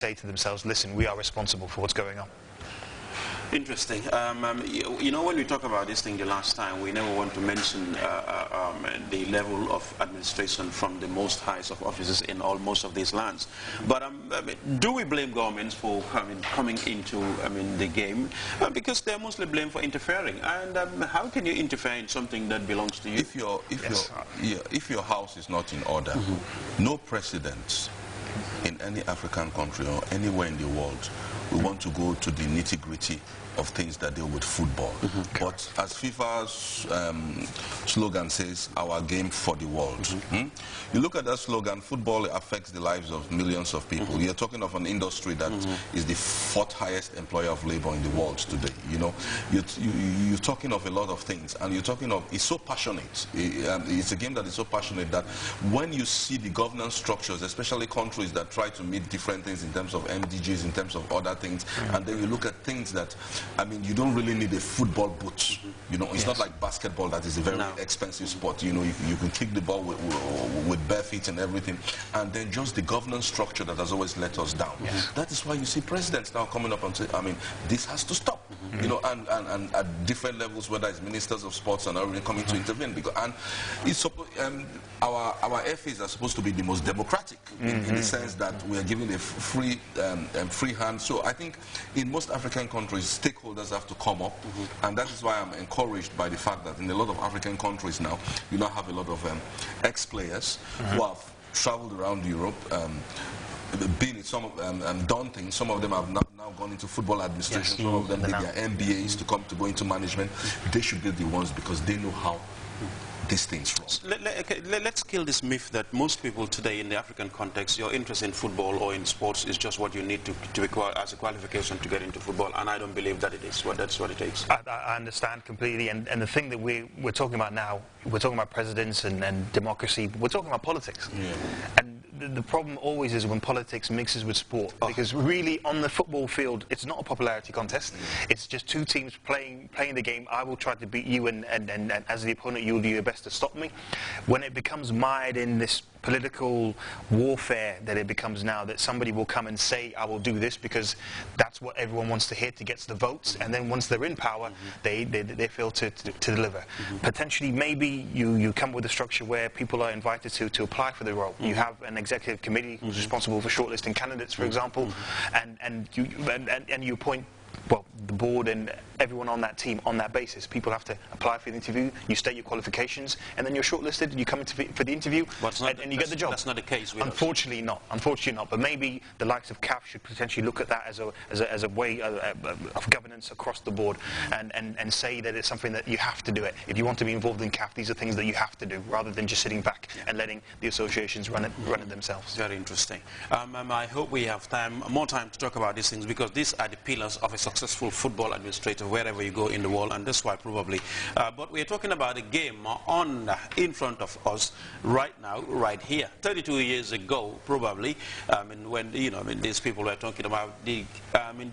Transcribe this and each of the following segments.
say to themselves, listen, we are responsible for what's going on. Interesting. You know, when we talk about this thing the last time, we never want to mention the level of administration from the most highest of offices in most of these lands. But do we blame governments for coming into the game? Because they're mostly blamed for interfering. And how can you interfere in something that belongs to you? If your house is not in order, no precedent in any African country or anywhere in the world we want to go to the nitty-gritty of things that deal with football. But as FIFA's slogan says, our game for the world. You look at that slogan, football affects the lives of millions of people. You're talking of an industry that is the 4th highest employer of labor in the world today. You know, you're talking of a lot of things, and you're talking of, it's so passionate. It's a game that is so passionate that when you see the governance structures, especially countries that try to meet different things in terms of MDGs, in terms of other things, and then you look at things that, I mean, you don't really need a football boot. You know, it's not like basketball that is a very expensive sport. You know, you can kick the ball with bare feet and everything. And then just the governance structure that has always let us down. That is why you see presidents now coming up and say, I mean, this has to stop. You know, and at different levels, whether it's ministers of sports and everything coming to intervene. Because, and it's our FAs are supposed to be the most democratic in the sense that we are giving a free hand. So I think in most African countries, stakeholders have to come up, and that is why I'm encouraged by the fact that in a lot of African countries now, you now have a lot of ex-players who have traveled around Europe, been in some of done things. Some of them have now gone into football administration. Some of them did their MBAs to go into management. They should be the ones because they know how these things run. Let's kill this myth that most people today in the African context, your interest in football or in sports is just what you need to acquire as a qualification to get into football, and I don't believe that it is. That's what it takes. I understand completely, and the thing that we're talking about now, we're talking about presidents and democracy, we're talking about politics. And the problem always is when politics mixes with sport, because really on the football field it's not a popularity contest. It's just two teams playing the game. I will try to beat you, and as the opponent you'll do your best to stop me. When it becomes mired in this political warfare that it becomes now, that somebody will come and say, I will do this because that's what everyone wants to hear to get the votes, and then once they're in power, they fail to deliver. Potentially, maybe you come with a structure where people are invited to apply for the role. You have an executive committee who's responsible for shortlisting candidates, for example, and you appoint, well, the board and everyone on that team on that basis. People have to apply for the interview, you state your qualifications, and then you're shortlisted, you come for the interview, and you get the job. That's not the case with Unfortunately not. Unfortunately not. But maybe the likes of CAF should potentially look at that as a way of governance across the board, and say that it's something that you have to do it. If you want to be involved in CAF, these are things that you have to do, rather than just sitting back and letting the associations run it themselves. Very interesting. I hope we have more time to talk about these things, because these are the pillars of a successful football administrator wherever you go in the world, and that's why probably. But we're talking about a game in front of us right now, right here. 32 years ago, probably, when these people were talking about the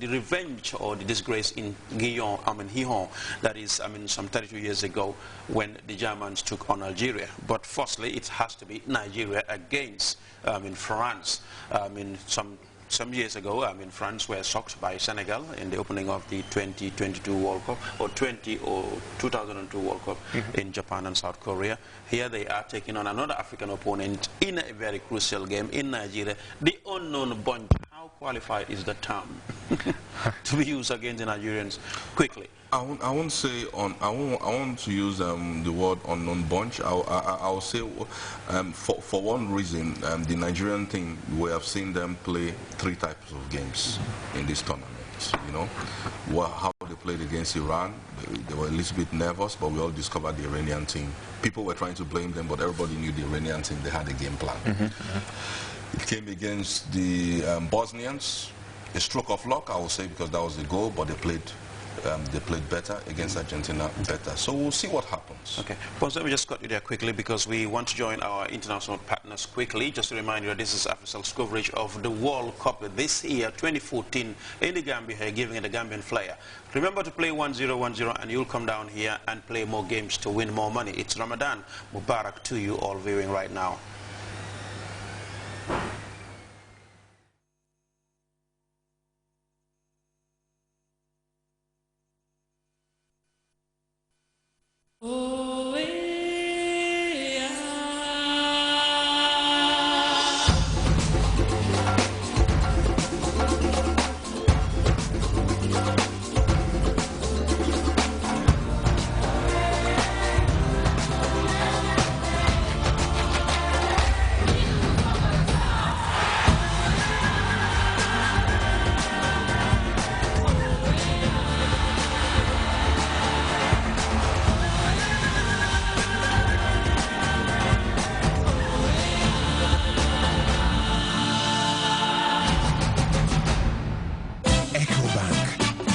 revenge or the disgrace in Gihon, that is, some 32 years ago when the Germans took on Algeria. But firstly, it has to be Nigeria against France. Some years ago, France were shocked by Senegal in the opening of the 2022 World Cup, or 2002 World Cup in Japan and South Korea. Here they are taking on another African opponent in a very crucial game in Nigeria, the unknown bunch. How qualified is the term to be used against the Nigerians? Quickly. I won't say I want to use the word unknown bunch. I'll say for one reason, the Nigerian thing, we have seen them play 3 types of games in this tournament. You know, how they played against Iran, they were a little bit nervous, but we all discovered the Iranian team. People were trying to blame them, but everybody knew the Iranian team. They had a game plan. It came against the Bosnians. A stroke of luck, I will say, because that was the goal, but they played better against Argentina, better. So we'll see what happens. Okay. Well, let me just cut you there quickly, because we want to join our international partners quickly. Just to remind you that this is AfriCell's coverage of the World Cup this year, 2014, in the Gambia here, giving it a Gambian flair. Remember to play 1010, and you'll come down here and play more games to win more money. It's Ramadan Mubarak to you all viewing right now.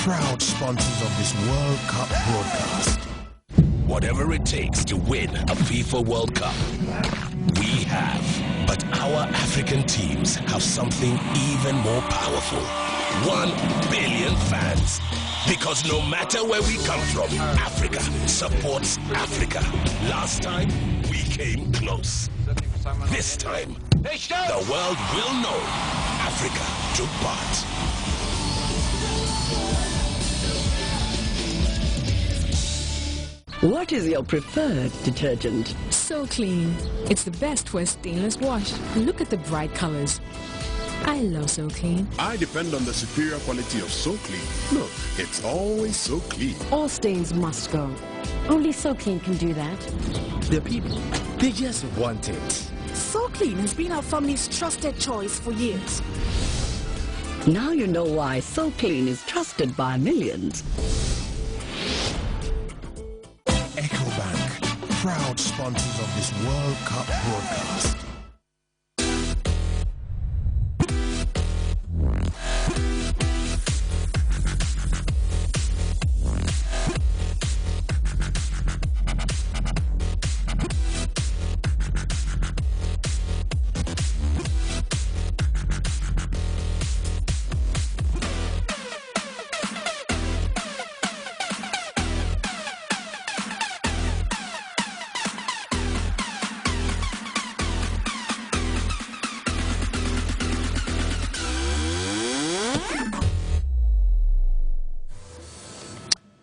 proud sponsors of this World Cup broadcast. Whatever it takes to win a FIFA World Cup, we have. But our African teams have something even more powerful. 1 billion fans. Because no matter where we come from, Africa supports Africa. Last time, we came close. This time, the world will know Africa took part. What is your preferred detergent? So clean. It's the best for a stainless wash. Look at the bright colors. I love So Clean. I depend on the superior quality of So Clean. Look, it's always so clean. All stains must go. Only So Clean can do that. The people, they just want it. So Clean has been our family's trusted choice for years. Now you know why So Clean is trusted by millions. EcoBank, proud sponsors of this World Cup broadcast.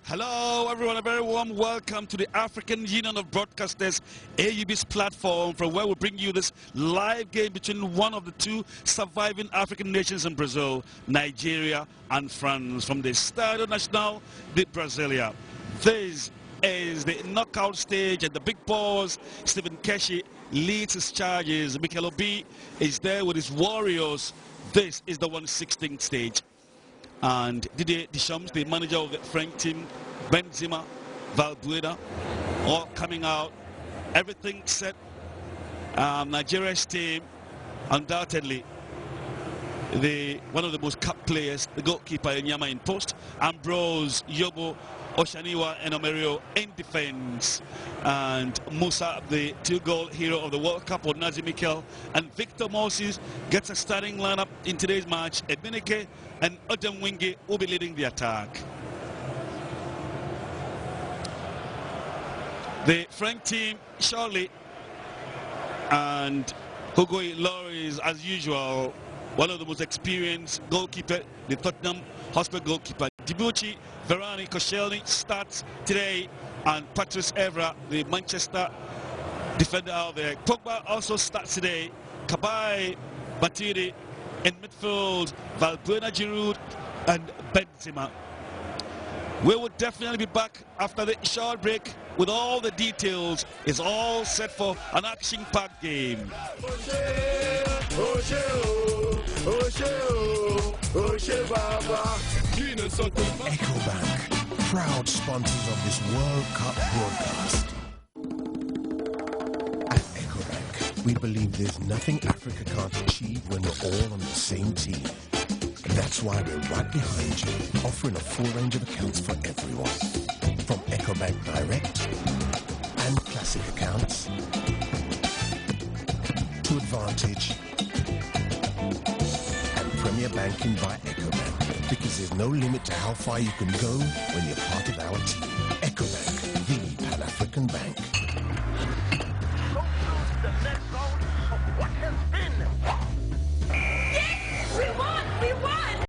Hello everyone, a very warm welcome to the African Union of Broadcasters, AUB's platform, from where we bring you this live game between one of the two surviving African nations in Brazil, Nigeria and France, from the Stadio Nacional de Brasilia. This is the knockout stage, and the big boss, Stephen Keshi, leads his charges. Mikel Obi is there with his Warriors. This is the 1/16th stage. And Didier Deschamps, the manager of the French team, Benzema, Valbuena, all coming out. Everything set. Nigeria's team, undoubtedly, one of the most capped players, the goalkeeper Enyama in post, Ambrose, Yobo, Oshaniwa and Omerio in defense, and Musa, the 2-goal hero of the World Cup, or Nazi Mikel, and Victor Moses gets a starting lineup in today's match. Edminike and Odem Winge will be leading the attack. The French team, Charlie and Hugo Lloris, as usual, one of the most experienced goalkeeper, the Tottenham Hotspur goalkeeper. Debuchy, Verani, Koscielny starts today, and Patrice Evra, the Manchester defender out there. Pogba also starts today. Cabaye, Batiri in midfield, Valbuena, Giroud and Benzema. We will definitely be back after the short break with all the details. It's all set for an action-packed game. EcoBank, proud sponsors of this World Cup broadcast. At EcoBank, we believe there's nothing Africa can't achieve when we're all on the same team. That's why we're right behind you, offering a full range of accounts for everyone. From EcoBank Direct and Classic accounts to Advantage and Premier Banking by EcoBank, because there's no limit to how far you can go when you're part of our team. EcoBank, the Pan-African bank.